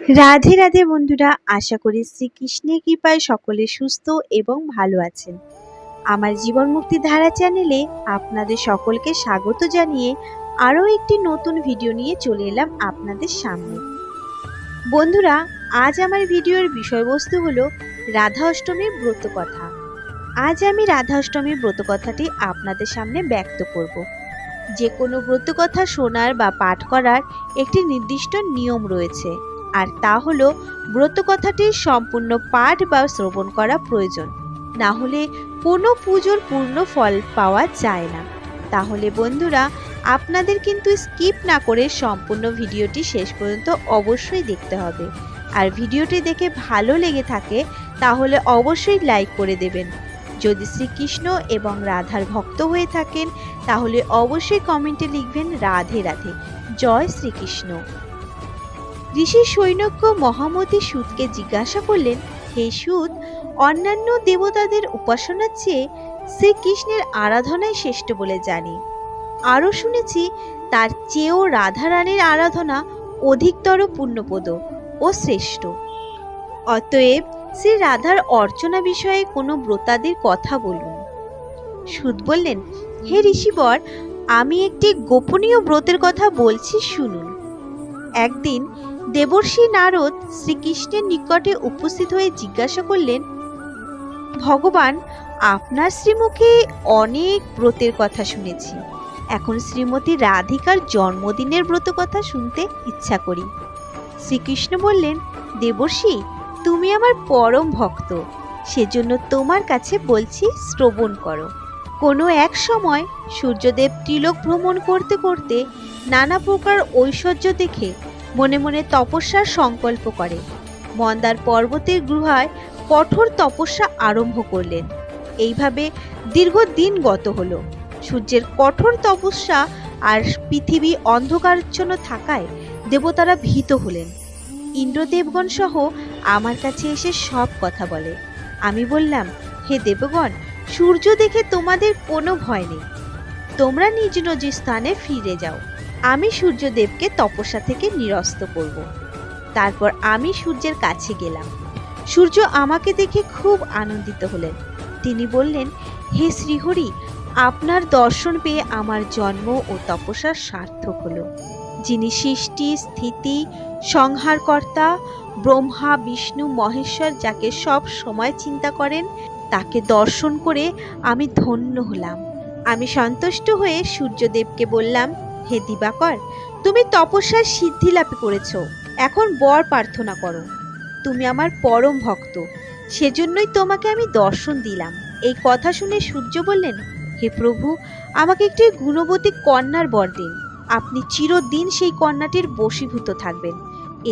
রাধে রাধে বন্ধুরা, আশা করি শ্রীকৃষ্ণের কৃপায় সকলে সুস্থ এবং ভালো আছেন। আমার জীবন মুক্তি ধারা চ্যানেলে আপনাদের সকলকে স্বাগত জানিয়ে আরও একটি নতুন ভিডিও নিয়ে চলে এলাম আপনাদের সামনে। বন্ধুরা, আজ আমার ভিডিওর বিষয়বস্তু হলো রাধা অষ্টমীর ব্রতকথা। আজ আমি রাধা অষ্টমীর ব্রতকথাটি আপনাদের সামনে ব্যক্ত করব। যে কোনো ব্রতকথা শোনার বা পাঠ করার একটি নির্দিষ্ট নিয়ম রয়েছে, আর তা হলো ব্রতকথাটির সম্পূর্ণ পাঠ বা শ্রবণ করা প্রয়োজন, না হলে কোনো পুজোর পূর্ণ ফল পাওয়া যায় না। তাহলে বন্ধুরা, আপনাদের কিন্তু স্কিপ না করে সম্পূর্ণ ভিডিওটি শেষ পর্যন্ত অবশ্যই দেখতে হবে। আর ভিডিওটি দেখে ভালো লেগে থাকে তাহলে অবশ্যই লাইক করে দেবেন। যদি শ্রীকৃষ্ণ এবং রাধার ভক্ত হয়ে থাকেন তাহলে অবশ্যই কমেন্টে লিখবেন রাধে রাধে, জয় শ্রীকৃষ্ণ। ঋষি সৈনক্য মহামতি সুতকে জিজ্ঞাসা করলেন, হে সুত, অন্যান্য দেবতাদের উপাসনার চেয়ে শ্রীকৃষ্ণের আরাধনাই শ্রেষ্ঠ বলে জানি। আরও শুনেছি তার চেয়েও রাধা রানীর আরাধনা অধিকতর পুণ্যপদ ও শ্রেষ্ঠ। অতএব শ্রী রাধার অর্চনা বিষয়ে কোনো ব্রতাদের কথা বলুন। সুত বললেন, হে ঋষিবর, আমি একটি গোপনীয় ব্রতের কথা বলছি, শুনুন। একদিন দেবর্ষি নারদ শ্রীকৃষ্ণের নিকটে উপস্থিত হয়ে জিজ্ঞাসা করলেন, ভগবান, আপনার শ্রীমুখে অনেক ব্রতের কথা শুনেছি, এখন শ্রীমতী রাধিকার জন্মদিনের ব্রত কথা শুনতে ইচ্ছা করি। শ্রীকৃষ্ণ বললেন, দেবর্ষি, তুমি আমার পরম ভক্ত, সেজন্য তোমার কাছে বলছি, শ্রবণ করো। কোনো এক সময় সূর্যদেব ত্রিলোক ভ্রমণ করতে করতে নানা প্রকার ঐশ্বর্য দেখে মনে মনে তপস্যার সংকল্প করে মন্দার পর্বতের গুহায় কঠোর তপস্যা আরম্ভ করলেন। এইভাবে দীর্ঘদিন গত হলো। সূর্যের কঠোর তপস্যা আর পৃথিবী অন্ধকারাচ্ছন্ন থাকায় দেবতারা ভীত হলেন। ইন্দ্রদেবগণ সহ আমার কাছে এসে সব কথা বলে। আমি বললাম, হে দেবগণ, সূর্য দেখে তোমাদের কোনো ভয় নেই, তোমরা নিজ নিজ স্থানে ফিরে যাও, আমি সূর্যদেবকে তপস্যা থেকে নিরস্ত করব। তারপর আমি সূর্যের কাছে গেলাম। সূর্য আমাকে দেখে খুব আনন্দিত হলেন। তিনি বললেন, হে শ্রীহরি, আপনার দর্শন পেয়ে আমার জন্ম ও তপস্যার সার্থক হলো। যিনি সৃষ্টি স্থিতি সংহারকর্তা ব্রহ্মা বিষ্ণু মহেশ্বর, যাকে সব সময় চিন্তা করেন, তাকে দর্শন করে আমি ধন্য হলাম। আমি সন্তুষ্ট হয়ে সূর্যদেবকে বললাম, হে দিবাকর, তুমি তপস্যার সিদ্ধি লাভ করেছ, এখন বর প্রার্থনা করো। তুমি আমার পরম ভক্ত, সেজন্যই তোমাকে আমি দর্শন দিলাম। এই কথা শুনে সূর্য বললেন, হে প্রভু, আমাকে একটি গুণবতী কন্যার বর দিন। আপনি চিরদিন সেই কন্যাটির বশীভূত থাকবেন,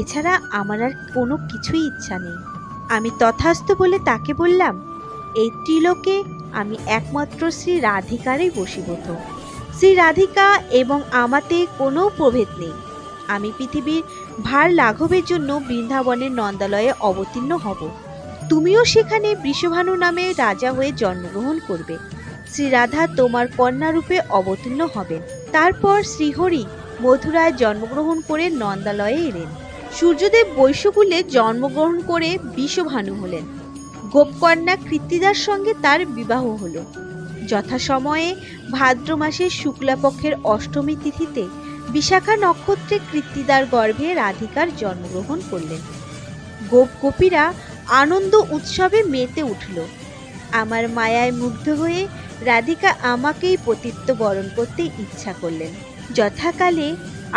এছাড়া আমার আর কোনো কিছুই ইচ্ছা নেই। আমি তথাস্তু বলে তাকে বললাম, এই ত্রিলোকে আমি একমাত্র শ্রী রাধিকারই বশীভূত। শ্রী রাধিকা এবং আমাতে কোনো প্রভেদ নেই। আমি পৃথিবীর ভার লাঘবের জন্য বৃন্দাবনের নন্দালয়ে অবতীর্ণ হব। তুমিও সেখানে বৃষভানু নামে রাজা হয়ে জন্মগ্রহণ করবে। শ্রী রাধা তোমার কন্যারূপে অবতীর্ণ হবেন। তারপর শ্রীহরি মথুরায় জন্মগ্রহণ করে নন্দালয়ে এলেন। সূর্যদেব বৈশ্যকুলে জন্মগ্রহণ করে বৃষভানু হলেন। গোপকন্যা কৃত্তিদার সঙ্গে তার বিবাহ হলো। যথাসময়ে ভাদ্র মাসের শুক্লাপক্ষের অষ্টমী তিথিতে বিশাখা নক্ষত্রে কৃত্তিদার গর্ভে রাধিকার জন্মগ্রহণ করলেন। গোপ গোপীরা আনন্দ উৎসবে মেতে উঠল। আমার মায়ায় মুগ্ধ হয়ে রাধিকা আমাকেই পতিত্ব বরণ করতে ইচ্ছা করলেন। যথাকালে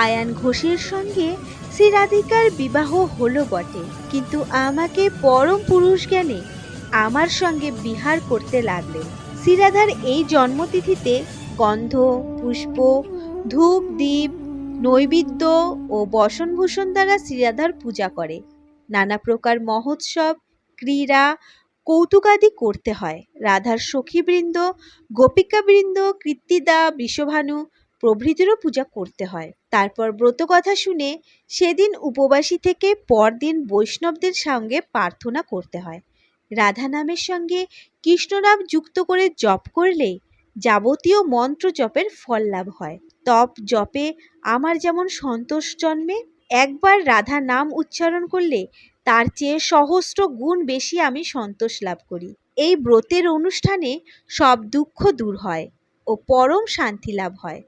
আয়ান ঘোষের সঙ্গে শ্রী রাধিকার বিবাহ হলো বটে, কিন্তু আমাকে পরম পুরুষ জ্ঞানে আমার সঙ্গে বিহার করতে লাগলেন। শ্রীরাধার এই জন্মতিথিতে গন্ধ পুষ্প ধূপ দীপ নৈবেদ্য ও বসনভূষণ দ্বারা শ্রীরাধার পূজা করে। নানা প্রকার মহোৎসব ক্রীড়া কৌতুকাদি করতে হয়। রাধার সখীবৃন্দ গোপিকাবৃন্দ কৃত্তিদা বৃষভানু প্রভৃতিরও পূজা করতে হয়। তারপর ব্রতকথা শুনে সেদিন উপবাসী থেকে পরদিন বৈষ্ণবদের সঙ্গে প্রার্থনা করতে হয়। রাধা নামের সঙ্গে কৃষ্ণ নাম যুক্ত করে জপ করলে যাবতীয় মন্ত্র জপের ফল লাভ হয়। তপ জপে আমার যেমন সন্তোষ জন্মে, একবার রাধা নাম উচ্চারণ করলে তার চেয়ে সহস্র গুণ বেশি আমি সন্তোষ লাভ করি। এই ব্রতের অনুষ্ঠানে সব দুঃখ দূর হয় ও পরম শান্তি লাভ হয়।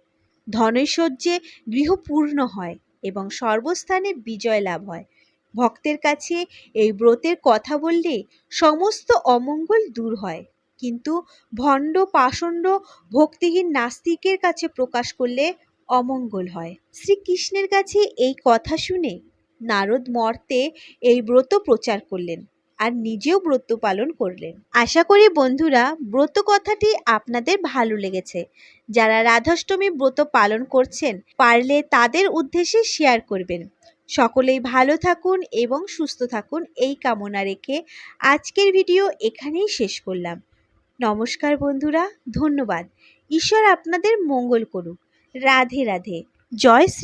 ধনৈশ্বর্যে গৃহ পূর্ণ হয় এবং সর্বস্থানে বিজয় লাভ হয়। ভক্তের কাছে এই ব্রতের কথা বললে সমস্ত অমঙ্গল দূর হয়, কিন্তু ভণ্ড পাষণ্ড ভক্তিহীন নাস্তিকের কাছে প্রকাশ করলে অমঙ্গল হয়। শ্রীকৃষ্ণের কাছে এই কথা শুনে নারদ মর্তে এই ব্রত প্রচার করলেন আর নিজেও ব্রত পালন করলেন। আশা করি বন্ধুরা ব্রত কথাটি আপনাদের ভালো লেগেছে। যারা রাধাষ্টমী ব্রত পালন করছেন পারলে তাদের উদ্দেশ্যে শেয়ার করবেন। সকলেই ভালো থাকুন এবং সুস্থ থাকুন এই কামনা রেখে আজকের ভিডিও এখানেই শেষ করলাম। নমস্কার বন্ধুরা, ধন্যবাদ। ঈশ্বর আপনাদের মঙ্গল করুক। রাধে রাধে। জয় শ্রী